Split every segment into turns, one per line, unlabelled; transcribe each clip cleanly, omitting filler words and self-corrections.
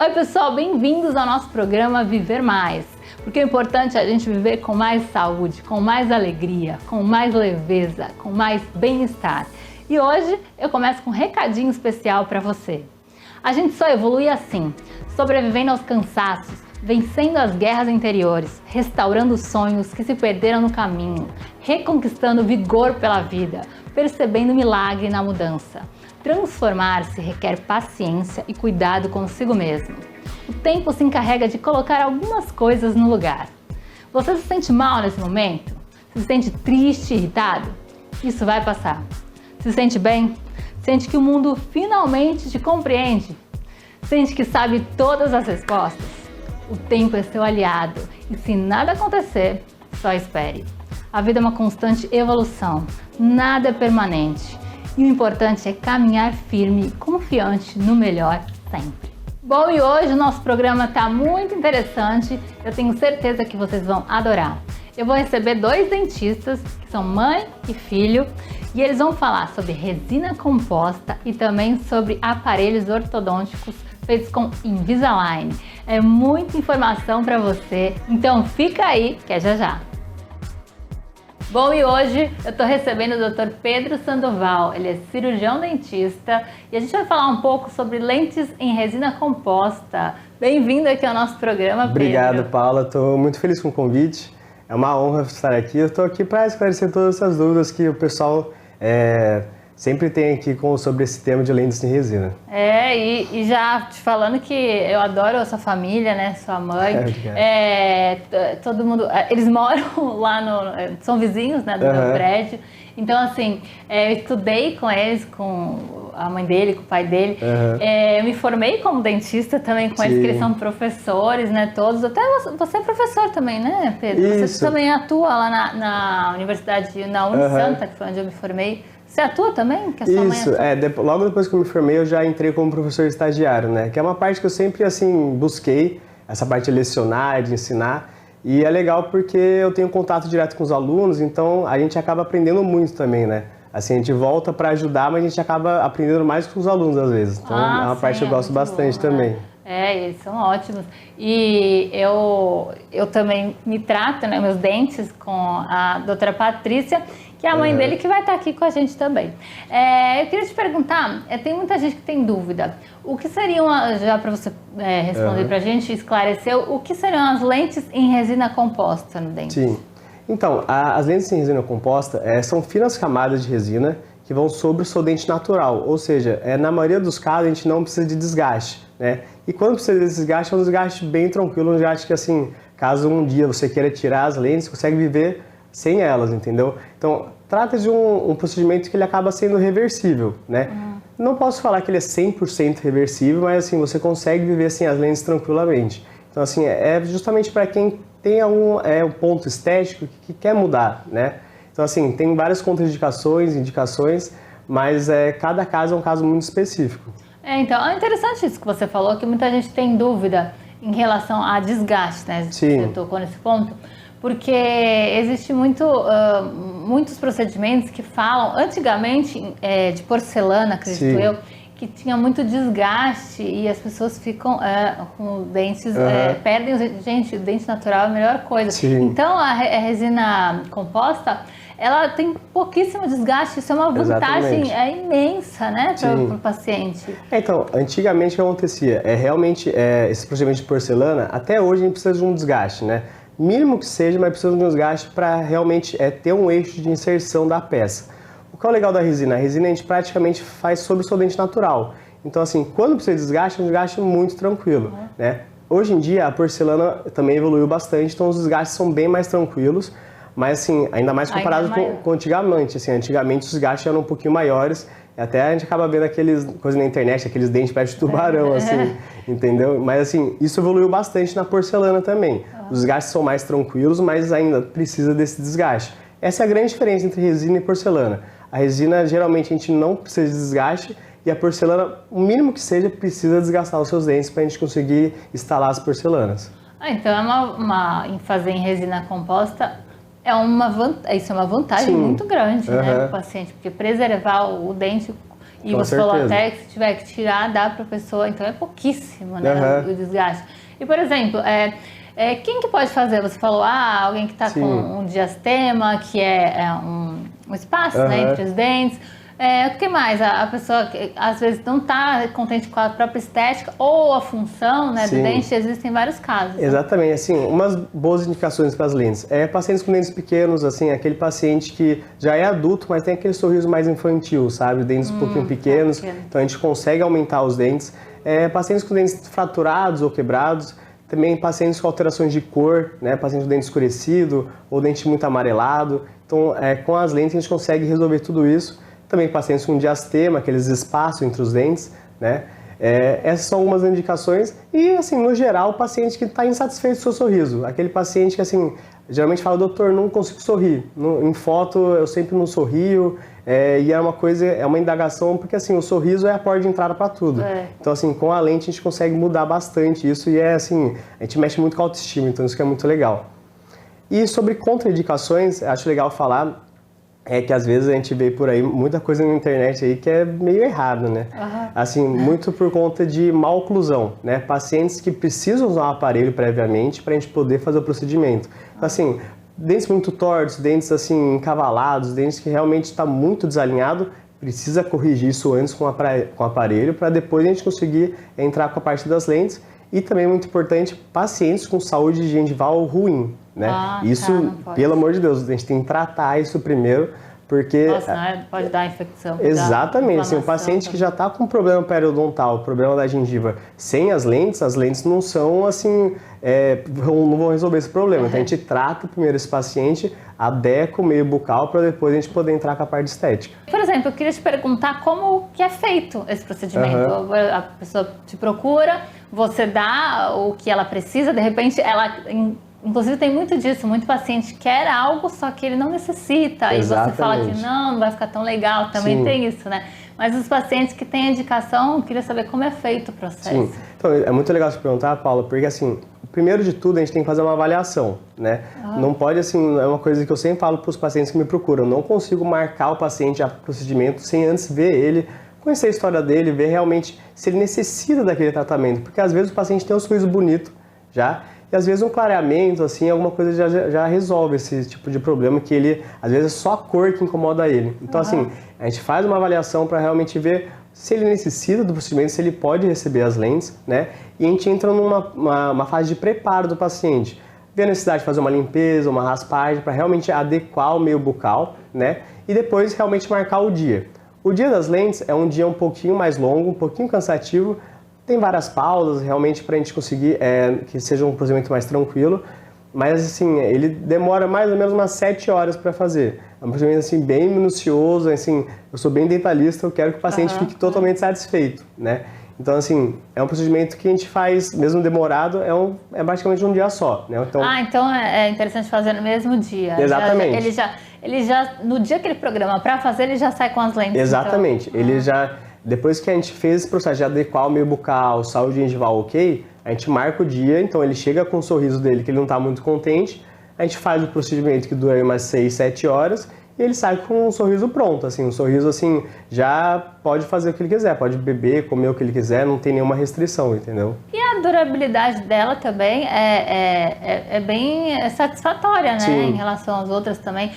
Oi pessoal, bem-vindos ao nosso programa Viver Mais, porque o importante é a gente viver com mais saúde, com mais alegria, com mais leveza, com mais bem-estar. E hoje eu começo com um recadinho especial para você. A gente só evolui assim, sobrevivendo aos cansaços, vencendo as guerras interiores, restaurando os sonhos que se perderam no caminho, reconquistando vigor pela vida, percebendo milagre na mudança. Transformar-se requer paciência e cuidado consigo mesmo. O tempo se encarrega de colocar algumas coisas no lugar. Você se sente mal nesse momento? Se sente triste, irritado? Isso vai passar. Se sente bem? Sente que o mundo finalmente te compreende? Sente que sabe todas as respostas? O tempo é seu aliado e se nada acontecer, só espere. A vida é uma constante evolução, nada é permanente. E o importante é caminhar firme e confiante no melhor sempre. Bom, e hoje o nosso programa está muito interessante, eu tenho certeza que vocês vão adorar. Eu vou receber dois dentistas, que são mãe e filho, e eles vão falar sobre resina composta e também sobre aparelhos ortodônticos feitos com Invisalign. É muita informação para você, então fica aí que é já já. Bom, e hoje eu estou recebendo o Dr. Pedro Sandoval, ele é cirurgião dentista e a gente vai falar um pouco sobre lentes em resina composta. Bem-vindo aqui ao nosso programa, Pedro.
Obrigado, Paula, estou muito feliz com o convite, é uma honra estar aqui. Eu estou aqui para esclarecer todas essas dúvidas que o pessoal sempre tem aqui sobre esse tema de lentes em resina.
E já te falando que eu adoro a sua família, né, sua mãe, todo mundo, eles moram lá são vizinhos, né, do meu prédio, então assim, eu estudei com eles, com a mãe dele, com o pai dele, eu me formei como dentista também com eles, que eles são professores, né, todos, até você é professor também, né, Pedro?
Isso.
Você também atua lá na universidade, na Unisanta, que foi onde eu me formei. Você atua também? Que a sua
Isso,
mãe
logo depois que eu me formei, eu já entrei como professor estagiário, né? Que é uma parte que eu sempre, assim, busquei, essa parte de lecionar, de ensinar. E é legal porque eu tenho contato direto com os alunos, então a gente acaba aprendendo muito também, né? Assim, a gente volta para ajudar, mas a gente acaba aprendendo mais com os alunos às vezes. Então é uma parte que eu gosto bastante também.
Eles são ótimos. E eu também me trato, né, meus dentes com a doutora Patrícia, que é a mãe dele, que vai estar aqui com a gente também. Eu queria te perguntar, tem muita gente que tem dúvida. O que seriam, já para você responder para a gente, esclarecer, o que seriam as lentes em resina composta no dente?
Sim. Então, as lentes em resina composta são finas camadas de resina que vão sobre o seu dente natural. Ou seja, na maioria dos casos a gente não precisa de desgaste, né? E quando precisa de desgaste, é um desgaste bem tranquilo, um desgaste que, assim, caso um dia você queira tirar as lentes, você consegue viver sem elas, entendeu? Então, trata de um procedimento que ele acaba sendo reversível, né? Não posso falar que ele é 100% reversível, mas, assim, você consegue viver sem as lentes tranquilamente. Então, assim, é justamente para quem tem um ponto estético que quer mudar, né? Então, assim, tem várias contraindicações, indicações, mas cada caso é um caso muito específico.
Então, é interessante isso que você falou, que muita gente tem dúvida em relação a desgaste, né?
Sim.
Você tocou nesse ponto. Porque existe muitos procedimentos que falam, antigamente, de porcelana, acredito eu, que tinha muito desgaste e as pessoas ficam com dentes, perdem gente, o dente natural é a melhor coisa.
Sim.
Então a resina composta, ela tem pouquíssimo desgaste, isso é uma vantagem imensa, né, para o paciente.
Então, antigamente o que acontecia? Realmente, esse procedimento de porcelana, até hoje a gente precisa de um desgaste, né? Mínimo que seja, mas precisa de um desgaste para realmente ter um eixo de inserção da peça. O que é o legal da resina? A resina a gente praticamente faz sobre o seu dente natural. Então, assim, quando precisa de desgaste, é um desgaste muito tranquilo, né? Hoje em dia, a porcelana também evoluiu bastante, então os desgastes são bem mais tranquilos, mas, assim, ainda mais comparado com antigamente. Assim, antigamente os desgastes eram um pouquinho maiores, e até a gente acaba vendo aqueles coisas na internet, aqueles dentes perto de tubarão, assim, entendeu? Mas, assim, isso evoluiu bastante na porcelana também. Os desgastes são mais tranquilos, mas ainda precisa desse desgaste. Essa é a grande diferença entre resina e porcelana. A resina, geralmente, a gente não precisa de desgaste e a porcelana, o mínimo que seja, precisa desgastar os seus dentes para a gente conseguir instalar as porcelanas.
Então, em fazer em resina composta, isso é uma vantagem muito grande, né, para o paciente, porque preservar o dente E você falou até que se tiver que tirar, dá para a pessoa, então é pouquíssimo, né, o desgaste. E, por exemplo, quem que pode fazer? Você falou, alguém que está com um diastema, que é um espaço, né, entre os dentes. O que mais? A pessoa que às vezes não está contente com a própria estética ou a função, né, do dente, existem vários casos.
Exatamente, né? Assim, umas boas indicações para as lentes. Pacientes com dentes pequenos, assim, aquele paciente que já é adulto, mas tem aquele sorriso mais infantil, sabe? Dentes um pouquinho pequenos, então a gente consegue aumentar os dentes. Pacientes com dentes fraturados ou quebrados, também pacientes com alterações de cor, né? Pacientes com dente escurecido ou dente muito amarelado. Então, com as lentes a gente consegue resolver tudo isso. Também pacientes com diastema, aqueles espaços entre os dentes, né? Essas são algumas indicações. E, assim, no geral, o paciente que está insatisfeito com o seu sorriso. Aquele paciente que, assim, geralmente fala, doutor, não consigo sorrir. Em foto, eu sempre não sorrio. E é uma indagação, porque, assim, o sorriso é a porta de entrada para tudo. Então, assim, com a lente a gente consegue mudar bastante isso. E, assim, a gente mexe muito com a autoestima, então isso que é muito legal. E sobre contraindicações, acho legal falar... que às vezes a gente vê por aí muita coisa na internet aí que é meio errado, né? Assim, muito por conta de má oclusão, né? Pacientes que precisam usar um aparelho previamente para a gente poder fazer o procedimento. Então, assim, dentes muito tortos, dentes assim encavalados, dentes que realmente está muito desalinhado, precisa corrigir isso antes com o aparelho para depois a gente conseguir entrar com a parte das lentes. E também muito importante, pacientes com saúde gengival ruim, né? Isso, pelo amor de Deus, a gente tem que tratar isso primeiro, porque...
Nossa, pode dar infecção.
Exatamente, assim, o paciente que já está com problema periodontal, problema da gengiva, sem as lentes não são assim, não vão resolver esse problema. Então a gente trata primeiro esse paciente, adequa o meio bucal para depois a gente poder entrar com a parte estética.
Por exemplo, eu queria te perguntar como que é feito esse procedimento. A pessoa te procura, você dá o que ela precisa, de repente ela... Inclusive tem muito disso, muito paciente quer algo, só que ele não necessita.
Exatamente.
E você fala que não vai ficar tão legal, também tem isso, né? Mas os pacientes que têm indicação, eu queria saber como é feito o processo.
Sim, então é muito legal você perguntar, Paula, porque assim, primeiro de tudo a gente tem que fazer uma avaliação, né? Não pode assim, é uma coisa que eu sempre falo para os pacientes que me procuram, eu não consigo marcar o paciente a procedimento sem antes ver ele, conhecer a história dele, ver realmente se ele necessita daquele tratamento, porque às vezes o paciente tem um sorriso bonito já, e às vezes um clareamento, assim, alguma coisa já resolve esse tipo de problema que ele, às vezes é só a cor que incomoda ele. Então, assim, a gente faz uma avaliação para realmente ver se ele necessita do procedimento, se ele pode receber as lentes, né? E a gente entra numa fase de preparo do paciente. Vê a necessidade de fazer uma limpeza, uma raspagem, para realmente adequar o meio bucal, né? E depois realmente marcar o dia. O dia das lentes é um dia um pouquinho mais longo, um pouquinho cansativo, tem várias pausas realmente para a gente conseguir que seja um procedimento mais tranquilo, mas assim, ele demora mais ou menos umas 7 horas para fazer. É um procedimento assim, bem minucioso, assim, eu sou bem detalhista, eu quero que o paciente fique totalmente satisfeito, né? Então, assim, é um procedimento que a gente faz, mesmo demorado, é basicamente um dia só, né?
Então é interessante fazer no mesmo dia.
Exatamente.
Ele já, no dia que ele programa para fazer, ele já sai com as lentes.
Exatamente. Então. Ele já... Depois que a gente fez esse processo de adequar o meio bucal, saúde gengival ok, a gente marca o dia, então ele chega com o sorriso dele que ele não está muito contente, a gente faz o procedimento que dura umas 6, 7 horas e ele sai com um sorriso pronto, assim, um sorriso assim, já pode fazer o que ele quiser, pode beber, comer o que ele quiser, não tem nenhuma restrição, entendeu?
E a durabilidade dela também é bem satisfatória, né, em relação às outras também.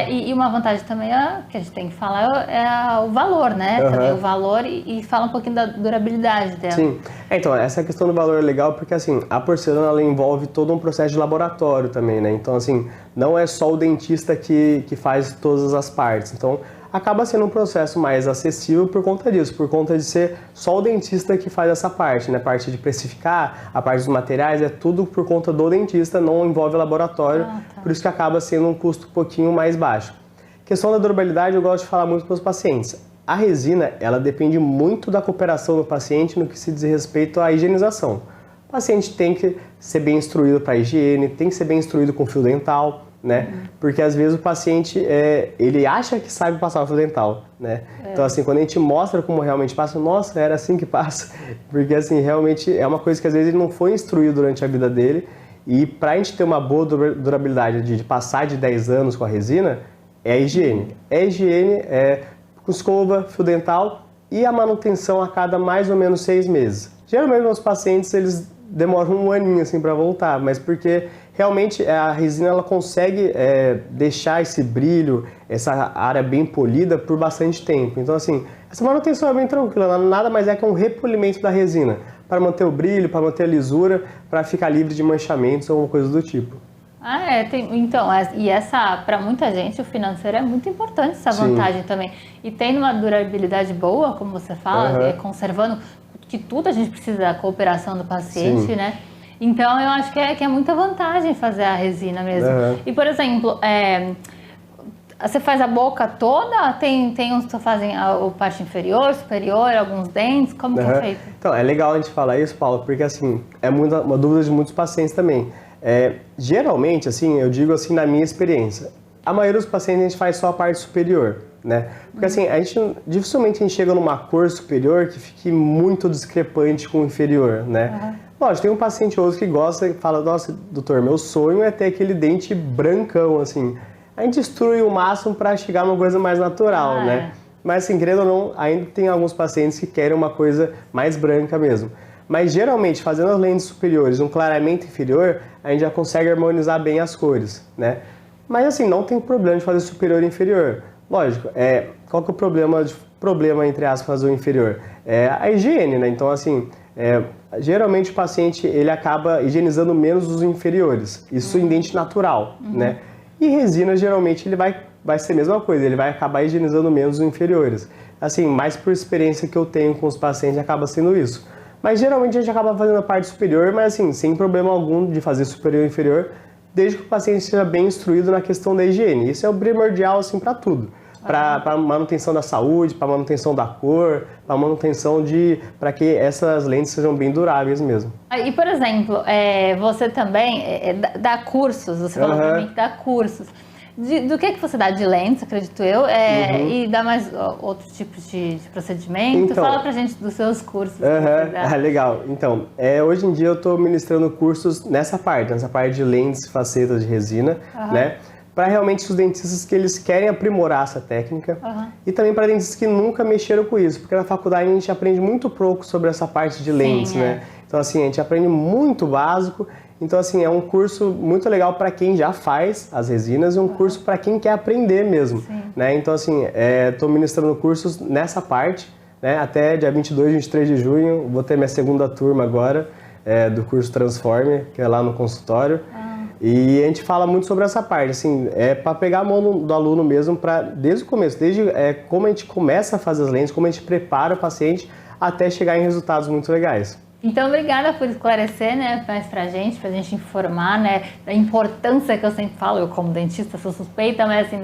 E uma vantagem também que a gente tem que falar é o valor, né, também o valor e fala um pouquinho da durabilidade dela.
Sim, então essa questão do valor é legal porque assim, a porcelana ela envolve todo um processo de laboratório também, né, então assim, não é só o dentista que faz todas as partes, então acaba sendo um processo mais acessível por conta disso, por conta de ser só o dentista que faz essa parte, né? A parte de precificar, a parte dos materiais, é tudo por conta do dentista, não envolve laboratório, por isso que acaba sendo um custo um pouquinho mais baixo. Questão da durabilidade, eu gosto de falar muito para os pacientes. A resina, ela depende muito da cooperação do paciente no que se diz respeito à higienização. O paciente tem que ser bem instruído para a higiene, tem que ser bem instruído com fio dental, né? Porque às vezes o paciente, ele acha que sabe passar o fio dental, né? Então assim, quando a gente mostra como realmente passa, nossa, era assim que passa. Porque assim, realmente é uma coisa que às vezes ele não foi instruído durante a vida dele e pra gente ter uma boa durabilidade de passar de 10 anos com a resina, é a higiene. É a higiene, com escova, fio dental e a manutenção a cada mais ou menos 6 meses. Geralmente os pacientes eles demoram um aninho assim para voltar, mas porque realmente a resina ela consegue deixar esse brilho, essa área bem polida por bastante tempo. Então assim, essa manutenção é bem tranquila, nada mais é que um repolimento da resina para manter o brilho, para manter a lisura, para ficar livre de manchamentos ou alguma coisa do tipo.
E essa, para muita gente, o financeiro é muito importante, essa vantagem também. E tendo uma durabilidade boa, como você fala, conservando, que tudo a gente precisa da cooperação do paciente, né? Então, eu acho que é muita vantagem fazer a resina mesmo. E, por exemplo, você faz a boca toda? Tem uns que fazem a parte inferior, superior, alguns dentes? Como que é feito?
Então, é legal a gente falar isso, Paulo, porque assim, é uma dúvida de muitos pacientes também. Geralmente, assim, eu digo assim na minha experiência, a maioria dos pacientes a gente faz só a parte superior, né? Porque assim, dificilmente a gente chega numa cor superior que fique muito discrepante com o inferior, né? Lógico, tem um paciente ou outro que gosta e fala, nossa, doutor, meu sonho é ter aquele dente brancão, assim. A gente instrui o máximo para chegar numa coisa mais natural, né? Mas assim, querendo ou não, ainda tem alguns pacientes que querem uma coisa mais branca mesmo. Mas geralmente, fazendo as lentes superiores um clareamento inferior, a gente já consegue harmonizar bem as cores, né? Mas assim, não tem problema de fazer superior e inferior. Lógico, qual que é o problema entre aspas, fazer o inferior? É a higiene, né? Então assim, geralmente o paciente ele acaba higienizando menos os inferiores. Isso em dente natural, né? E resina, geralmente, ele vai ser a mesma coisa, ele vai acabar higienizando menos os inferiores. Assim, mais por experiência que eu tenho com os pacientes, acaba sendo isso. Mas geralmente a gente acaba fazendo a parte superior, mas assim, sem problema algum de fazer superior e inferior, desde que o paciente seja bem instruído na questão da higiene. Isso é o primordial, assim, para tudo. Para manutenção da saúde, para manutenção da cor, para manutenção para que essas lentes sejam bem duráveis mesmo.
E, por exemplo, você também dá cursos, você falou para mim que dá cursos. Do que você dá? De lentes, acredito eu, e dá mais outros tipos de procedimento?
Então,
fala pra gente dos seus cursos.
Legal. Então, hoje em dia eu estou ministrando cursos nessa parte de lentes, facetas de resina, né? Para realmente os dentistas que eles querem aprimorar essa técnica e também para dentistas que nunca mexeram com isso, porque na faculdade a gente aprende muito pouco sobre essa parte de lentes, né? Então assim, a gente aprende muito básico, então assim, é um curso muito legal para quem já faz as resinas e um curso para quem quer aprender mesmo, né? Então assim, estou ministrando cursos nessa parte, né? Até dia 22, 23 de junho, vou ter minha segunda turma agora do curso Transforme, que é lá no consultório. E a gente fala muito sobre essa parte, assim, para pegar a mão do aluno mesmo, desde o começo, desde como a gente começa a fazer as lentes, como a gente prepara o paciente até chegar em resultados muito legais.
Então, obrigada por esclarecer, né, mais pra gente informar, né, da importância que eu sempre falo, eu como dentista sou suspeita, mas assim,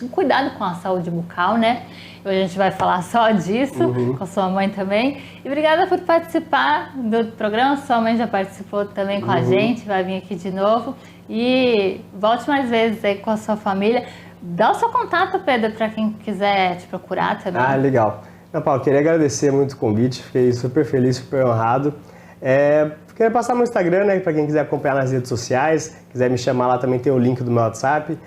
do cuidado com a saúde bucal, né? Hoje a gente vai falar só disso, com a sua mãe também. E obrigada por participar do programa, sua mãe já participou também com a gente, vai vir aqui de novo. E volte mais vezes aí com a sua família. Dá o seu contato, Pedro, para quem quiser te procurar também.
Legal. Não, Paulo, queria agradecer muito o convite, fiquei super feliz, super honrado. Queria passar meu Instagram, né, para quem quiser acompanhar nas redes sociais, quiser me chamar lá também tem o link do meu WhatsApp.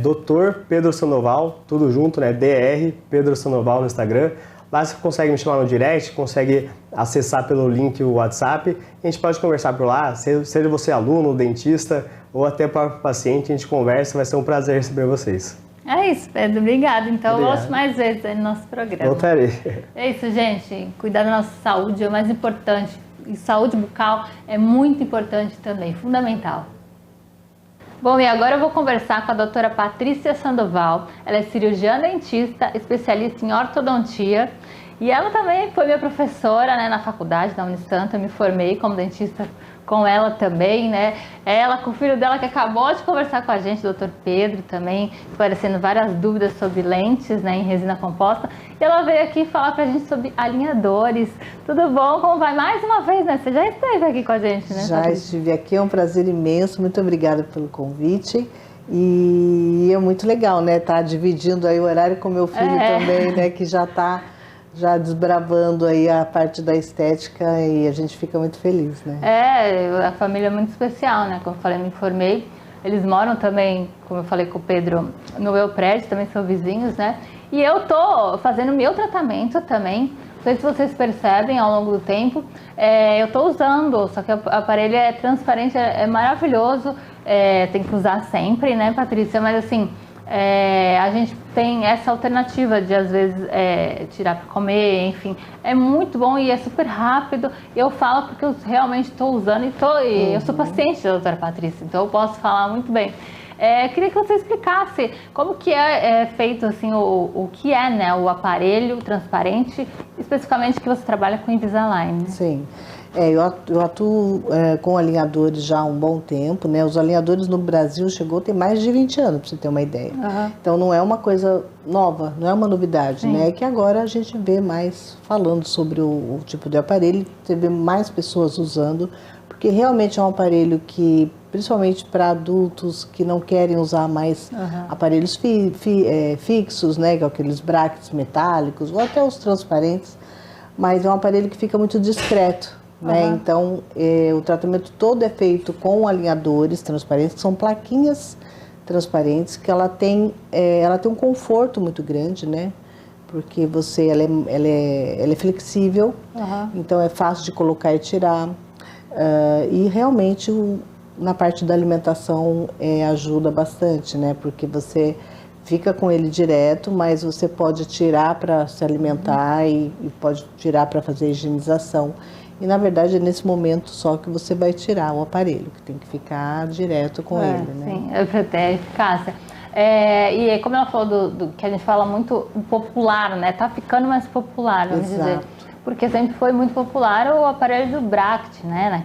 Dr. Pedro Sandoval, tudo junto, né? Dr. Pedro Sandoval no Instagram. Lá você consegue me chamar no direct, consegue acessar pelo link o WhatsApp. A gente pode conversar por lá, seja você aluno, dentista ou até próprio paciente, a gente conversa, vai ser um prazer receber vocês.
É isso, Pedro. Obrigada. Então, volte mais vezes aí no nosso programa.
Voltarei.
É isso, gente. Cuidar da nossa saúde é o mais importante. E saúde bucal é muito importante também, fundamental. Bom, e agora eu vou conversar com a doutora Patrícia Sandoval. Ela é cirurgiã dentista, especialista em ortodontia. E ela também foi minha professora, né, na faculdade, na Unisanta. Eu me formei como dentista com ela também, né? Ela com o filho dela que acabou de conversar com a gente, o Dr. Pedro também, esclarecendo várias dúvidas sobre lentes, né, em resina composta. E ela veio aqui falar pra gente sobre alinhadores. Tudo bom? Como vai? Mais uma vez, né? Você já esteve aqui com a gente, né?
Já estive aqui, é um prazer imenso. Muito obrigada pelo convite. E é muito legal, né? Tá dividindo aí o horário com meu filho também, né? Que já tá desbravando aí a parte da estética e a gente fica muito feliz, né?
A família é muito especial, né? Como eu falei, me formei eles moram também, como eu falei com o Pedro, no meu prédio, também são vizinhos, né? E eu tô fazendo meu tratamento também. Não sei se vocês percebem ao longo do tempo, eu tô usando, só que o aparelho é transparente, é maravilhoso, tem que usar sempre, né, Patrícia? Mas assim, a gente tem essa alternativa de às vezes tirar para comer, enfim, é muito bom e é super rápido. Eu falo porque eu realmente estou usando e eu sou paciente da doutora Patrícia, então eu posso falar muito bem. Queria que você explicasse como que é feito assim, o que é, né, o aparelho transparente, especificamente que você trabalha com Invisalign.
Sim, eu atuo com alinhadores já há um bom tempo, né? Os alinhadores no Brasil tem mais de 20 anos, para você ter uma ideia.
Uhum.
Então não é uma coisa nova, não é uma novidade,
Sim.
né? É que agora a gente vê mais falando sobre o tipo de aparelho, você vê mais pessoas usando, porque realmente é um aparelho que, principalmente para adultos que não querem usar mais aparelhos fixos, né? Que é aqueles brackets metálicos, ou até os transparentes, mas é um aparelho que fica muito discreto. Né? Então, o tratamento todo é feito com alinhadores transparentes, que são plaquinhas transparentes, que ela tem um conforto muito grande, né? Porque ela é flexível, então é fácil de colocar e tirar. E realmente, na parte da alimentação, ajuda bastante, né? Porque você fica com ele direto, mas você pode tirar para se alimentar e pode tirar para fazer higienização. E, na verdade, é nesse momento só que você vai tirar o aparelho, que tem que ficar direto com ele, né?
Sim, para ter eficácia. E como ela falou que a gente fala muito popular, né? Tá ficando mais popular, vamos dizer. Porque sempre foi muito popular o aparelho do bracket, né?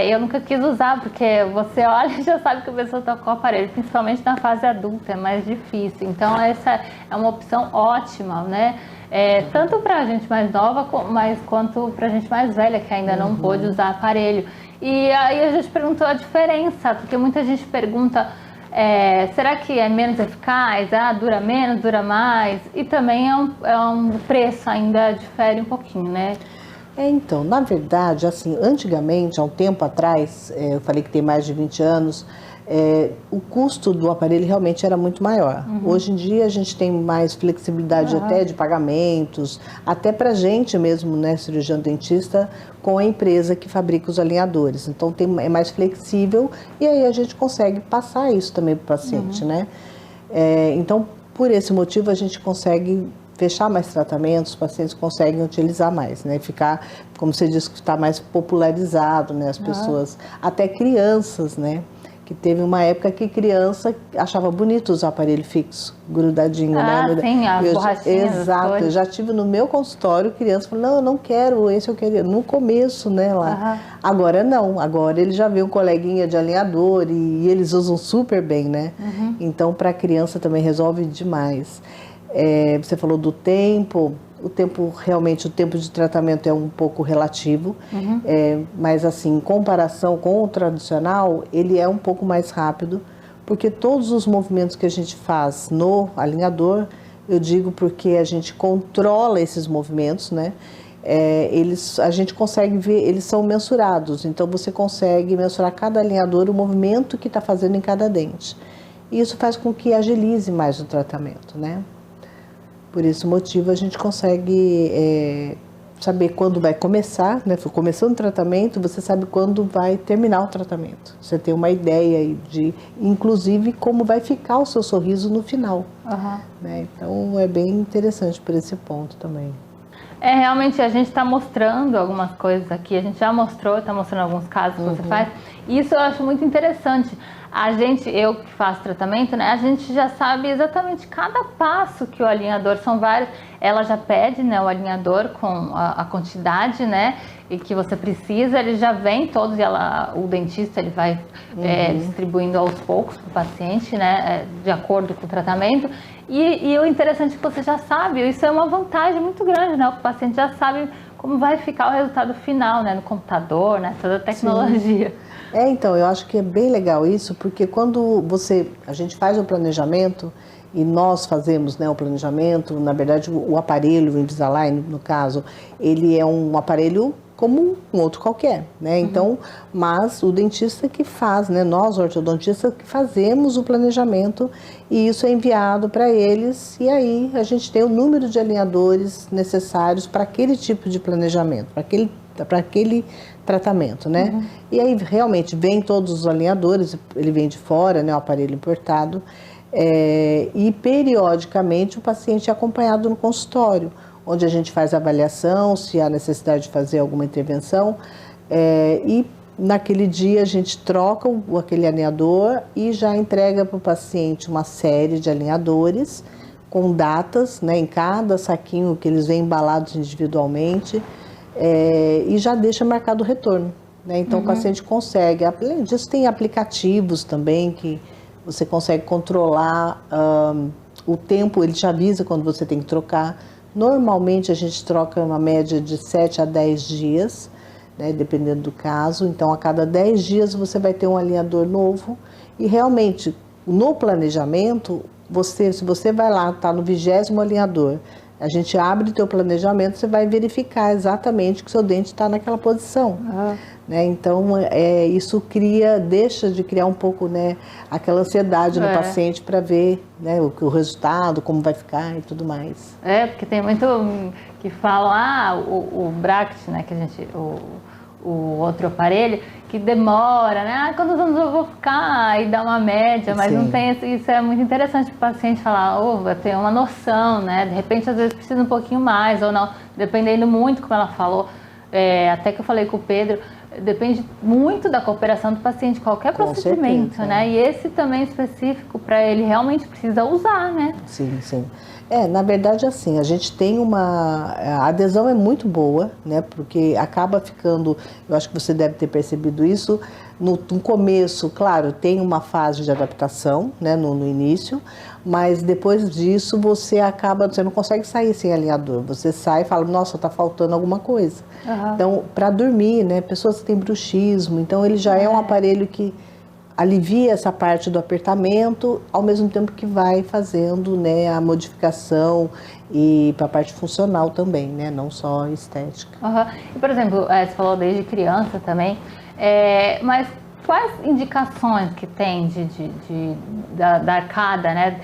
Eu nunca quis usar, porque você olha e já sabe que a pessoa está com o aparelho, principalmente na fase adulta, é mais difícil. Então, essa é uma opção ótima, né? Tanto para a gente mais nova, mas quanto para a gente mais velha, que ainda não pôde usar aparelho. E aí a gente perguntou a diferença, porque muita gente pergunta, será que é menos eficaz? Dura menos, dura mais? E também o preço ainda difere um pouquinho, né?
Então, na verdade, assim, antigamente, há um tempo atrás, eu falei que tem mais de 20 anos, o custo do aparelho realmente era muito maior. Hoje em dia a gente tem mais flexibilidade até de pagamentos, até pra gente mesmo, né, cirurgião dentista, com a empresa que fabrica os alinhadores. Então é mais flexível e aí a gente consegue passar isso também para o paciente, né? Então, por esse motivo, a gente consegue fechar mais tratamentos, os pacientes conseguem utilizar mais, né? Ficar, como você disse, que está mais popularizado, né? As pessoas, até crianças, né? Que teve uma época que criança achava bonito usar aparelho fixo, grudadinho, né?
Sim, as borrachinhas.
Exato, eu já tive no meu consultório criança falando, não, eu não quero, esse eu queria, no começo, né, lá. Agora não, agora ele já vê um coleguinha de alinhador e eles usam super bem, né? Então, para a criança também resolve demais. Você falou do tempo, o tempo de tratamento é um pouco relativo, mas assim, em comparação com o tradicional, ele é um pouco mais rápido, porque todos os movimentos que a gente faz no alinhador, eu digo porque a gente controla esses movimentos, né? A gente consegue ver, eles são mensurados, então você consegue mensurar cada alinhador, o movimento que está fazendo em cada dente. E isso faz com que agilize mais o tratamento, né? Por esse motivo, a gente consegue saber quando vai começar, né? Começando o tratamento, você sabe quando vai terminar o tratamento. Você tem uma ideia de, inclusive, como vai ficar o seu sorriso no final. Né? Então, é bem interessante por esse ponto também.
Realmente, a gente está mostrando algumas coisas aqui, a gente já mostrou, está mostrando alguns casos que você faz, e isso eu acho muito interessante. Eu que faço tratamento, né, a gente já sabe exatamente cada passo que o alinhador, são vários, ela já pede, né, o alinhador com a quantidade, né, e que você precisa, ele já vem todos, o dentista ele vai distribuindo aos poucos para o paciente, né, de acordo com o tratamento. E o interessante é que você já sabe, isso é uma vantagem muito grande, né, o paciente já sabe como vai ficar o resultado final, né, no computador, né, toda a tecnologia.
Sim. Então, eu acho que é bem legal isso, porque quando a gente faz o planejamento, e nós fazemos, né, o planejamento, na verdade o aparelho, o Invisalign, no caso, ele é um aparelho como um outro qualquer, né? Então, mas o dentista que faz, né? Nós, ortodontistas, que fazemos o planejamento e isso é enviado para eles e aí a gente tem o número de alinhadores necessários para aquele tipo de planejamento, para aquele tratamento, né? E aí realmente vem todos os alinhadores, ele vem de fora, né? O aparelho importado e periodicamente o paciente é acompanhado no consultório, onde a gente faz a avaliação, se há necessidade de fazer alguma intervenção, e naquele dia a gente troca aquele alinhador e já entrega para o paciente uma série de alinhadores com datas, né, em cada saquinho que eles vêm embalados individualmente, e já deixa marcado o retorno, né? Então o paciente consegue, além disso tem aplicativos também que você consegue controlar o tempo, ele te avisa quando você tem que trocar. Normalmente a gente troca uma média de 7 a 10 dias, né, dependendo do caso. Então, a cada 10 dias você vai ter um alinhador novo. E realmente, no planejamento, se você vai lá, está no 20º alinhador, a gente abre o teu planejamento, você vai verificar exatamente que o seu dente está naquela posição. Né? Então, isso deixa de criar um pouco, né, aquela ansiedade no paciente para ver, né, o resultado, como vai ficar e tudo mais.
Porque tem muito que falam, o bracket, né, que a gente, o outro aparelho, que demora, né? Quantos anos eu vou ficar? E dá uma média, mas não tem isso. É muito interessante para o paciente falar, vai ter uma noção, né? De repente, às vezes, precisa um pouquinho mais ou não, dependendo muito, como ela falou. Até que eu falei com o Pedro, depende muito da cooperação do paciente, qualquer procedimento, né? E esse também específico para ele realmente precisa usar, né?
Sim, sim. Na verdade, assim, a gente tem a adesão é muito boa, né? Porque acaba ficando, eu acho que você deve ter percebido isso, no começo, claro, tem uma fase de adaptação, né? No início, mas depois disso você não consegue sair sem alinhador. Você sai e fala, nossa, tá faltando alguma coisa. Então, para dormir, né? Pessoas que têm bruxismo, então ele já é um aparelho que alivia essa parte do apertamento, ao mesmo tempo que vai fazendo, né, a modificação e para a parte funcional também, né, não só estética.
E, por exemplo, você falou desde criança também, mas quais indicações que tem da arcada, né?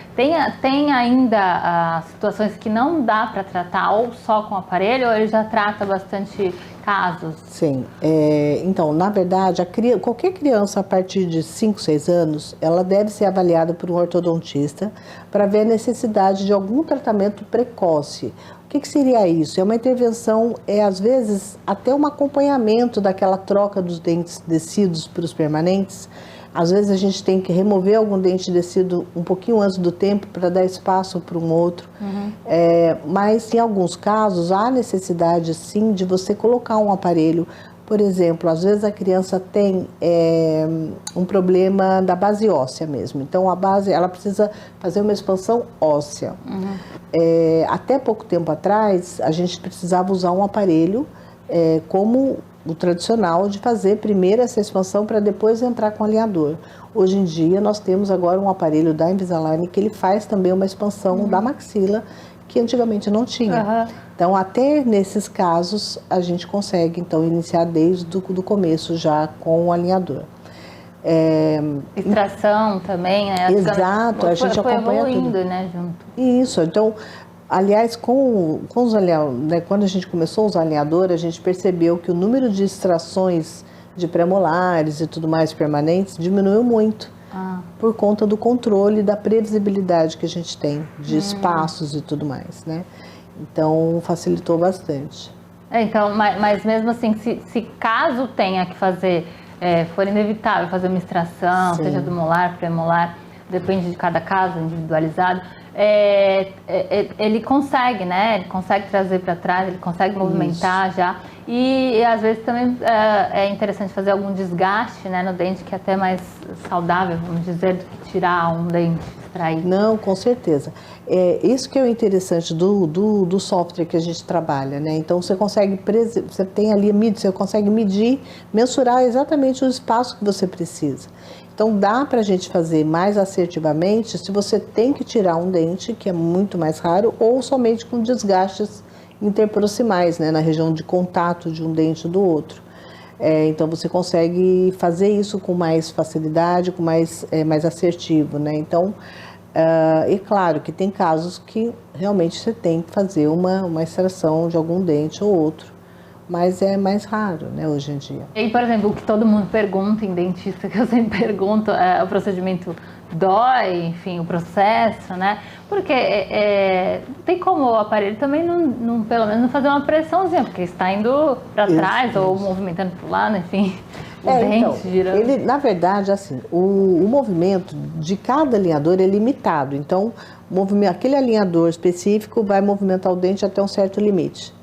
Tem ainda situações que não dá para tratar ou só com o aparelho, ou ele já trata bastante casos?
Sim, então, na verdade, qualquer criança a partir de 5, 6 anos, ela deve ser avaliada por um ortodontista para ver a necessidade de algum tratamento precoce. O que seria isso? É uma intervenção, às vezes, até um acompanhamento daquela troca dos dentes descidos para os permanentes. Às vezes a gente tem que remover algum dente descido um pouquinho antes do tempo para dar espaço para um outro. Mas em alguns casos há necessidade sim de você colocar um aparelho. Por exemplo, às vezes a criança tem um problema da base óssea mesmo. Então a base, ela precisa fazer uma expansão óssea. Até pouco tempo atrás a gente precisava usar um aparelho como o tradicional de fazer primeiro essa expansão para depois entrar com o alinhador. Hoje em dia nós temos agora um aparelho da Invisalign que ele faz também uma expansão da maxila que antigamente não tinha. Então até nesses casos a gente consegue então iniciar desde do começo já com o alinhador.
Extração também, né?
Exato, a gente acompanha
evoluindo,
tudo.
Né, junto.
Isso, então, aliás, com os alinhadores, né, quando a gente começou a usar alinhador, a gente percebeu que o número de extrações de premolares e tudo mais permanentes diminuiu muito. Por conta do controle, da previsibilidade que a gente tem de espaços e tudo mais, né? Então, facilitou bastante.
Então, mas mesmo assim, se caso tenha que fazer, for inevitável fazer uma extração,
Sim.
seja do molar, premolar, depende de cada caso, individualizado, ele consegue, né? Ele consegue trazer para trás, ele consegue movimentar já. E às vezes também é interessante fazer algum desgaste, né, no dente, que é até mais saudável, vamos dizer, do que tirar um dente, extrair.
Não, com certeza. Isso que é o interessante do software que a gente trabalha, né? Então você consegue, você tem ali, você consegue medir, mensurar exatamente o espaço que você precisa. Então dá para a gente fazer mais assertivamente se você tem que tirar um dente, que é muito mais raro, ou somente com desgastes interproximais, né, na região de contato de um dente do outro. Então você consegue fazer isso com mais facilidade, com mais assertivo, né? Então, é claro que tem casos que realmente você tem que fazer uma extração de algum dente ou outro, mas é mais raro, né, hoje em dia.
E, por exemplo, o que todo mundo pergunta em dentista, que eu sempre pergunto, é o procedimento dói, enfim, o processo, né? Porque tem como o aparelho também não pelo menos não fazer uma pressãozinha, porque está indo para trás ou movimentando para o lado, enfim, o dente
então,
girando.
Ele, na verdade, assim, o movimento de cada alinhador é limitado. Então, aquele alinhador específico vai movimentar o dente até um certo limite.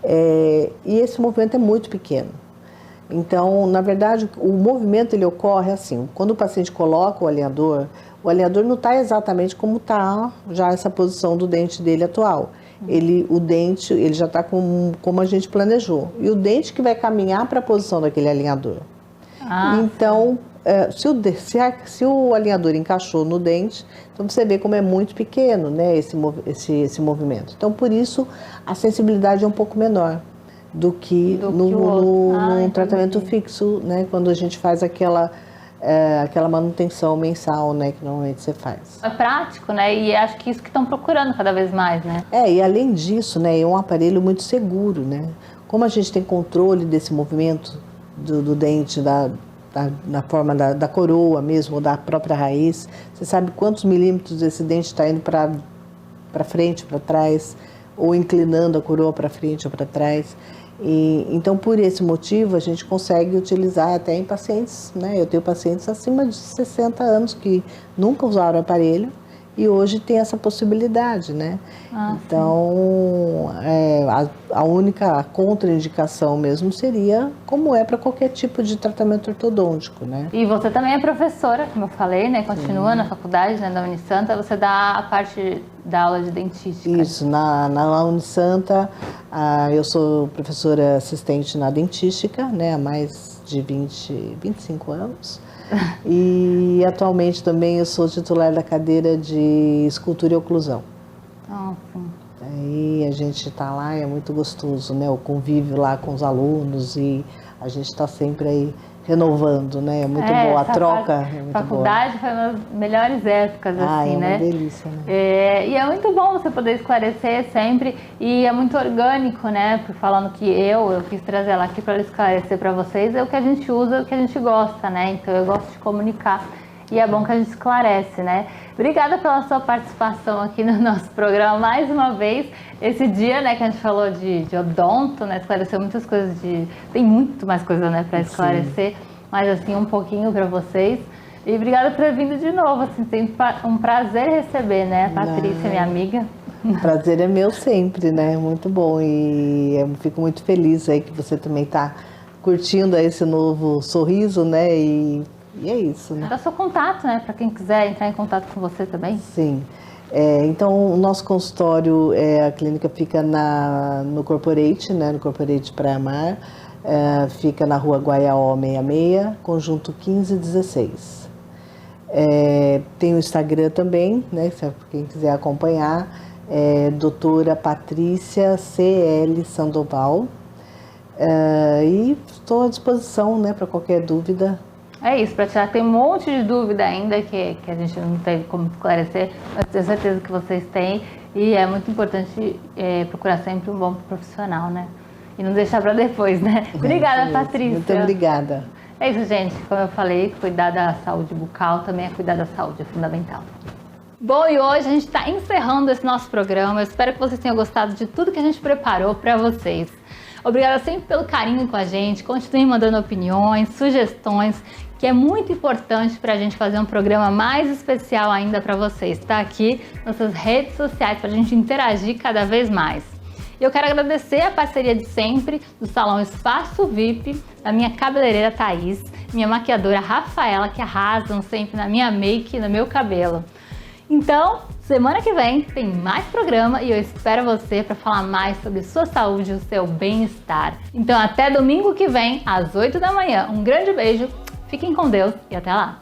E esse movimento é muito pequeno. Então, na verdade, o movimento ele ocorre assim, quando o paciente coloca o alinhador não está exatamente como está já essa posição do dente dele atual. O dente ele já está como a gente planejou. E o dente que vai caminhar para a posição daquele alinhador. Então, se o alinhador encaixou no dente, então você vê como é muito pequeno, né, esse movimento. Então, por isso, a sensibilidade é um pouco menor do que no tratamento fixo, né, quando a gente faz aquela manutenção mensal, né, que normalmente você faz.
É prático, né, e acho que isso que estão procurando cada vez mais, né?
E além disso, né, é um aparelho muito seguro, né, como a gente tem controle desse movimento do dente, na forma da coroa mesmo, ou da própria raiz, você sabe quantos milímetros esse dente está indo para frente, para trás, ou inclinando a coroa para frente ou para trás. Então, por esse motivo, a gente consegue utilizar até em pacientes, né? Eu tenho pacientes acima de 60 anos que nunca usaram aparelho e hoje tem essa possibilidade, né? Então, a única contraindicação mesmo seria como é para qualquer tipo de tratamento ortodôntico, né?
E você também é professora, como eu falei, né? Continua na faculdade, né, da Unisanta, você dá a parte da aula de dentística.
Isso, na Unisanta, eu sou professora assistente na dentística, né, há mais de 25 anos. E atualmente também eu sou titular da cadeira de escultura e oclusão.
Sim.
Aí a gente está lá, é muito gostoso, né? O convívio lá com os alunos e a gente está sempre aí renovando, né? É muito boa a troca. É muito
faculdade foi uma das melhores épocas, assim, né?
É uma delícia, né?
E é muito bom você poder esclarecer sempre, e é muito orgânico, né? Porque falando que eu quis trazer ela aqui para esclarecer para vocês, é o que a gente usa, o que a gente gosta, né? Então eu gosto de comunicar. E é bom que a gente esclarece, né? Obrigada pela sua participação aqui no nosso programa mais uma vez. Esse dia, né, que a gente falou de odonto, né? Esclareceu muitas coisas tem muito mais coisa, né, para esclarecer. Sim. Mas assim, um pouquinho para vocês. E obrigada por ter vindo de novo, assim, sempre um prazer receber, né? A Patrícia, minha amiga.
O prazer é meu sempre, né? Muito bom. E eu fico muito feliz aí que você também está curtindo esse novo sorriso, né? E é isso, né?
Dá seu contato, né? Para quem quiser entrar em contato com você também.
Sim. Então, o nosso consultório, a clínica fica no Corporate, né? No Corporate Praia Mar. Fica na rua Guaiaó 66, conjunto 1516. Tem o Instagram também, né? Quem quiser acompanhar, doutora Patrícia C.L. Sandoval. E estou à disposição, né? Para qualquer dúvida.
É isso, para tirar, tem um monte de dúvida ainda que a gente não teve como esclarecer, mas tenho certeza que vocês têm, e é muito importante procurar sempre um bom profissional, né? E não deixar para depois, né? Obrigada, Patrícia.
Muito obrigada.
É isso, gente. Como eu falei, cuidar da saúde bucal também é cuidar da saúde, é fundamental. Bom, e hoje a gente está encerrando esse nosso programa. Eu espero que vocês tenham gostado de tudo que a gente preparou para vocês. Obrigada sempre pelo carinho com a gente. Continuem mandando opiniões, sugestões, que é muito importante para a gente fazer um programa mais especial ainda para vocês. Está aqui nas nossas redes sociais para a gente interagir cada vez mais. E eu quero agradecer a parceria de sempre do Salão Espaço VIP, da minha cabeleireira Thaís, minha maquiadora Rafaela, que arrasam sempre na minha make e no meu cabelo. Então, semana que vem tem mais programa e eu espero você para falar mais sobre sua saúde e o seu bem-estar. Então, até domingo que vem, às 8 da manhã. Um grande beijo, fiquem com Deus e até lá!